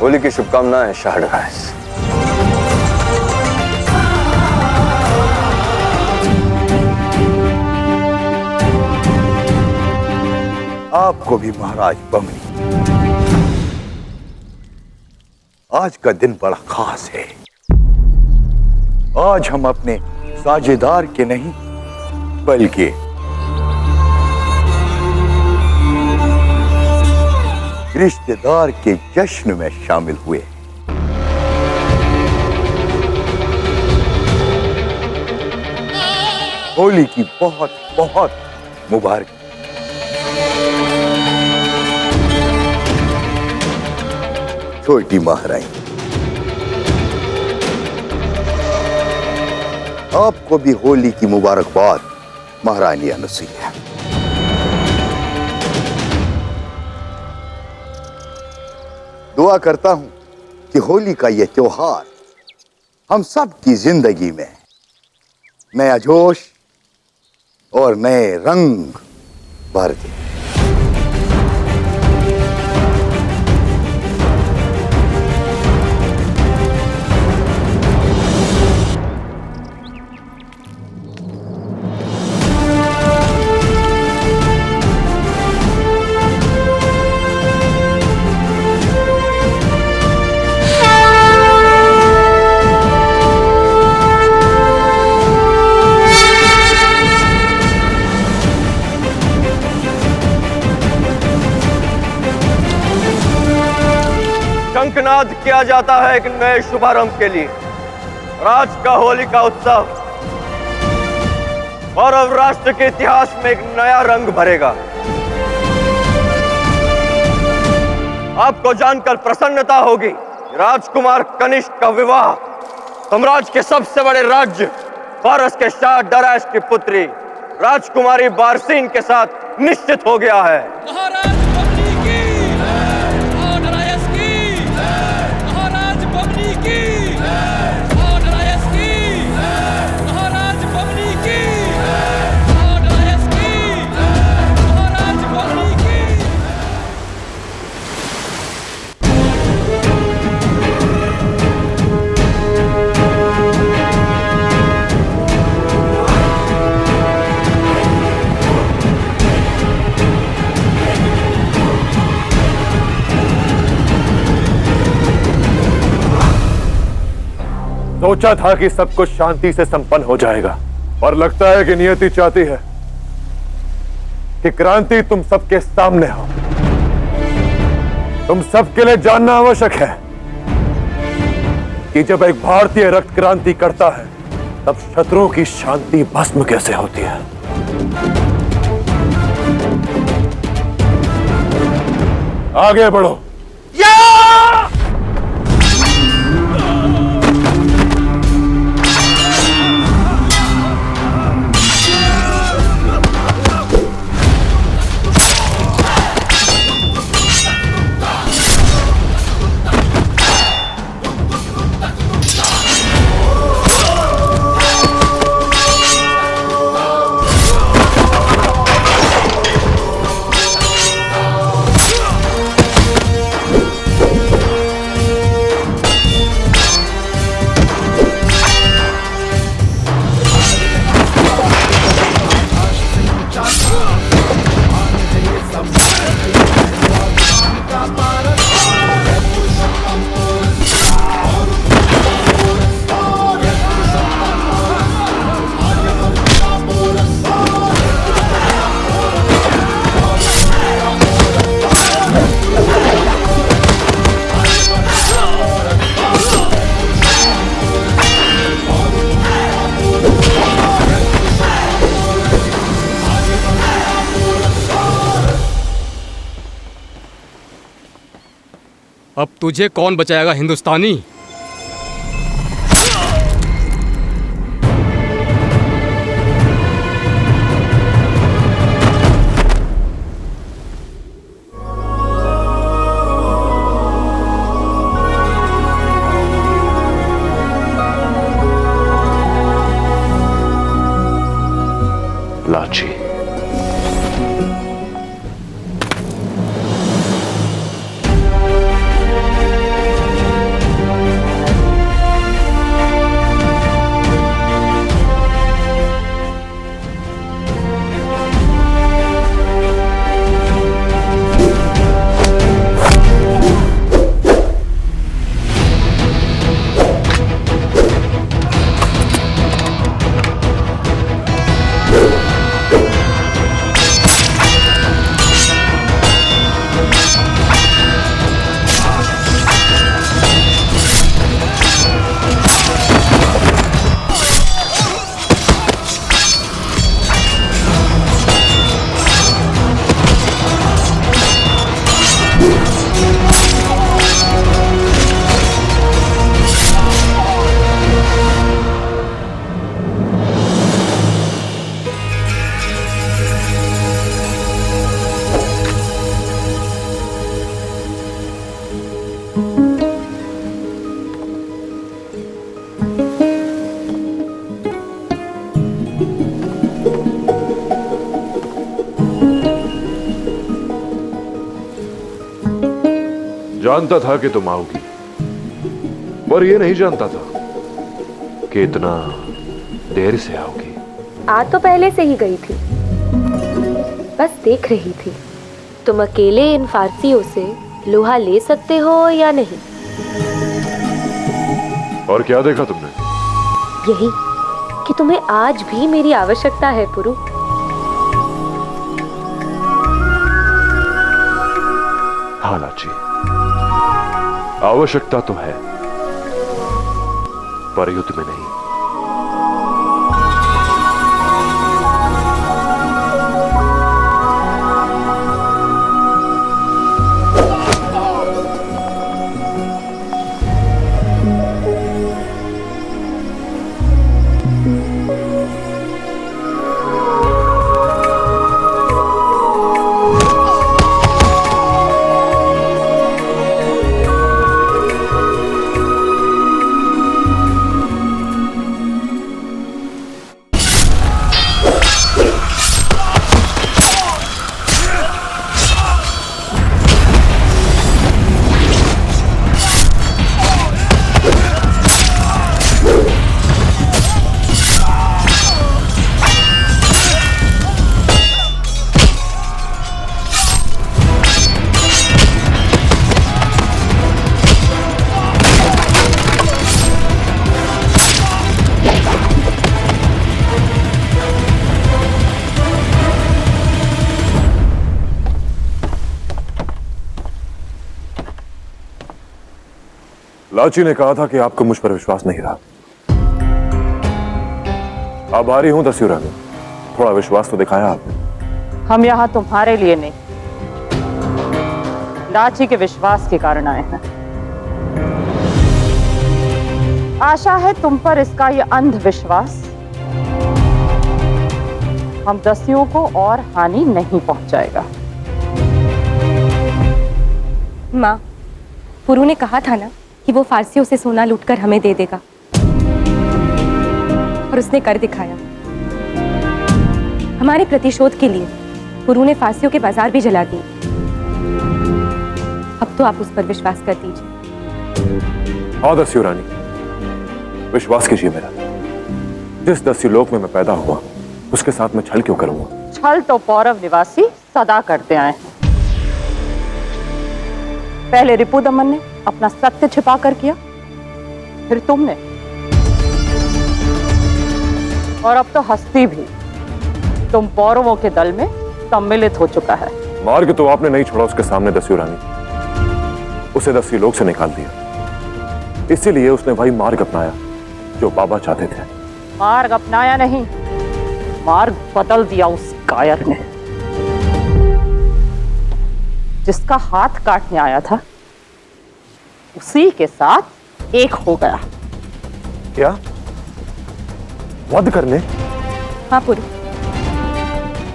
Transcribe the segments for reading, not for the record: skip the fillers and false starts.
होली की शुभकामनाएं शाहनवाज। आपको भी महाराज बमनी। आज का दिन बड़ा खास है। आज हम अपने साझेदार के नहीं बल्कि रिश्तेदार के जश्न में शामिल हुए। होली की बहुत बहुत मुबारक। छोटी महारानी, आपको भी होली की मुबारकबाद महारानी अनुसुईया। दुआ करता हूं कि होली का यह त्योहार हम सब की जिंदगी में नया जोश और नए रंग भर दे। शंखनाद किया जाता है एक नए शुभारंभ के लिए। आज का होली का उत्सव गौरव राष्ट्र के इतिहास में एक नया रंग भरेगा। आपको जानकर प्रसन्नता होगी, राजकुमार कनिष्क का विवाह साम्राज्य के सबसे बड़े राज्य फारस के शाह दरायश की पुत्री राजकुमारी बारसीन के साथ निश्चित हो गया है। सोचा था कि सब कुछ शांति से संपन्न हो जाएगा, और लगता है कि नियति चाहती है कि क्रांति तुम सबके सामने हो। तुम सबके लिए जानना आवश्यक है कि जब एक भारतीय रक्त क्रांति करता है तब शत्रुओं की शांति भस्म कैसे होती है। आगे बढ़ो। अब तुझे कौन बचाएगा हिंदुस्तानी? लाची, जानता था कि तुम आओगी, पर यह नहीं जानता था कि इतना देर से आओगी। आ तो पहले से ही गई थी, बस देख रही थी तुम अकेले इन फारसियों से लोहा ले सकते हो या नहीं। और क्या देखा तुमने? यही कि तुम्हें आज भी मेरी आवश्यकता है पुरु। हाँ लाची, आवश्यकता तो है, पर युद्ध में नहीं। लाची ने कहा था कि आपको मुझ पर विश्वास नहीं रहा। अब आ रही हूं दस्युरा में, थोड़ा विश्वास तो दिखाया आपने। हम यहाँ तुम्हारे लिए नहीं, लाची के विश्वास के कारण आए हैं। आशा है तुम पर इसका ये अंधविश्वास हम दस्युओं को और हानि नहीं पहुंचाएगा। माँ, पुरु ने कहा था ना कि वो फारसियों से सोना लूटकर हमें दे देगा, और उसने कर दिखाया। हमारे प्रतिशोध के लिए पुरु ने फारसियों के बाजार भी जला दिए। अब तो आप उस पर विश्वास कर दीजिए। हाँ दस्यु रानी, विश्वास कीजिए मेरा। जिस दस्युलोक में मैं पैदा हुआ उसके साथ मैं छल क्यों करूंगा? छल तो पौरव निवासी सदा करते आए हैं। पहले रिपुदमन ने अपना सत्य छिपा कर किया, फिर तुमने, और अब तो हस्ती भी तुम पौरवों के दल में सम्मिलित हो चुका है। मार्ग तो आपने नहीं छोड़ा उसके सामने दस्यु रानी, उसे दस्युलोक से निकाल दिया। इसीलिए उसने वही मार्ग अपनाया जो बाबा चाहते थे। मार्ग अपनाया नहीं, मार्ग बदल दिया उस कायर ने। जिसका हाथ काटने आया था उसी के साथ एक हो गया। क्या? वध करने? हाँ पुरु,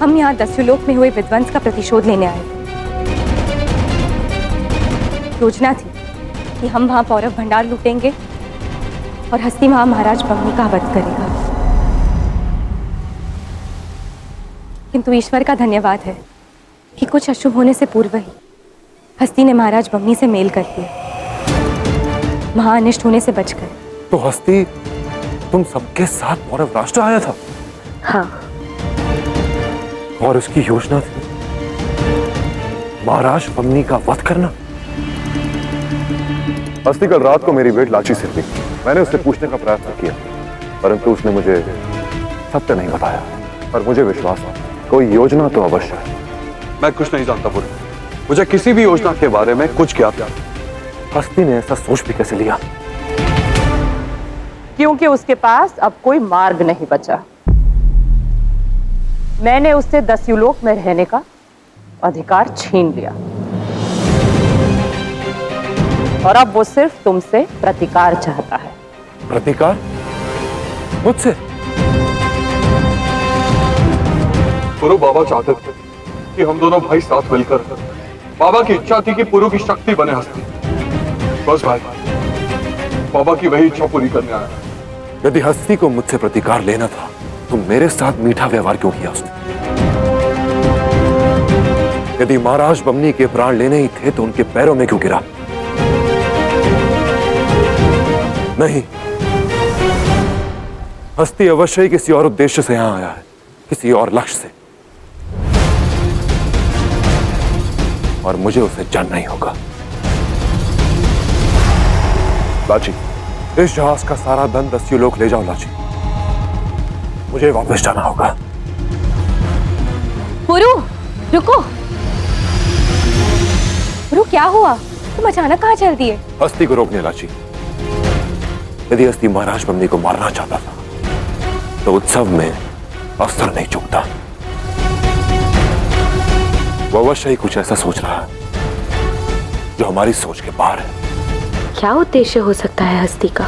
हम यहाँ दस्युलोक में हुए विध्वंस का प्रतिशोध लेने आए। योजना थी कि हम वहां पौरव भंडार लूटेंगे और हस्ती वहां महाराज बम्मी का वध करेगा। किंतु ईश्वर का धन्यवाद है कि कुछ अशुभ होने से पूर्व ही हस्ती ने महाराज बम्मी से मेल कर दिया, महाअनिष्ट होने से बच गए। तो हस्ती तुम सबके साथ पौरव राष्ट्र आया था? हाँ, और उसकी योजना थी महाराज बम्मी का वध करना। हस्ती कल रात को मेरी भेंट लाची से हुई। मैंने उससे पूछने का प्रयास किया, परंतु उसने मुझे सत्य नहीं बताया। पर मुझे विश्वास है कोई योजना तो अवश्य है। मैं कुछ नहीं जानता पुरु, मुझे किसी भी योजना के बारे में कुछ ज्ञात नहीं। हस्ती ने ऐसा सोच भी कैसे लिया? क्योंकि उसके पास अब कोई मार्ग नहीं बचा। मैंने उससे दस्युलोक में रहने का अधिकार छीन लिया और अब वो सिर्फ तुमसे प्रतिकार चाहता है। प्रतिकार? मुझसे? पुरु बाबा चाहते थे कि हम दोनों भाई साथ मिलकर, बाबा की इच्छा थी कि पुरु की शक्ति बने हस्ती। बस भाई, बाबा की वही इच्छा पूरी करने आया। यदि हस्ती को मुझसे प्रतिकार लेना था तो मेरे साथ मीठा व्यवहार क्यों किया उसने? यदि महाराज बमनी के प्राण लेने ही थे तो उनके पैरों में क्यों गिरा? नहीं, हस्ती अवश्य ही किसी और उद्देश्य से यहां आया है, किसी और लक्ष्य से, और मुझे उसे जानना ही होगा। लाची, इस जहाज का सारा धन दस्युलोक ले जाओ। लाची, मुझे वापस जाना होगा। पुरु, रुको। पुरु, क्या हुआ? तुम अचानक कहाँ चल दिए? हस्ती को रोकने। लाची, यदि हस्ती महाराज बमनी को मारना चाहता था तो उत्सव में अवसर नहीं चूकता। वो अवश्य ही कुछ ऐसा सोच रहा है जो हमारी सोच के बाहर है। क्या उद्देश्य हो सकता है हस्ती का?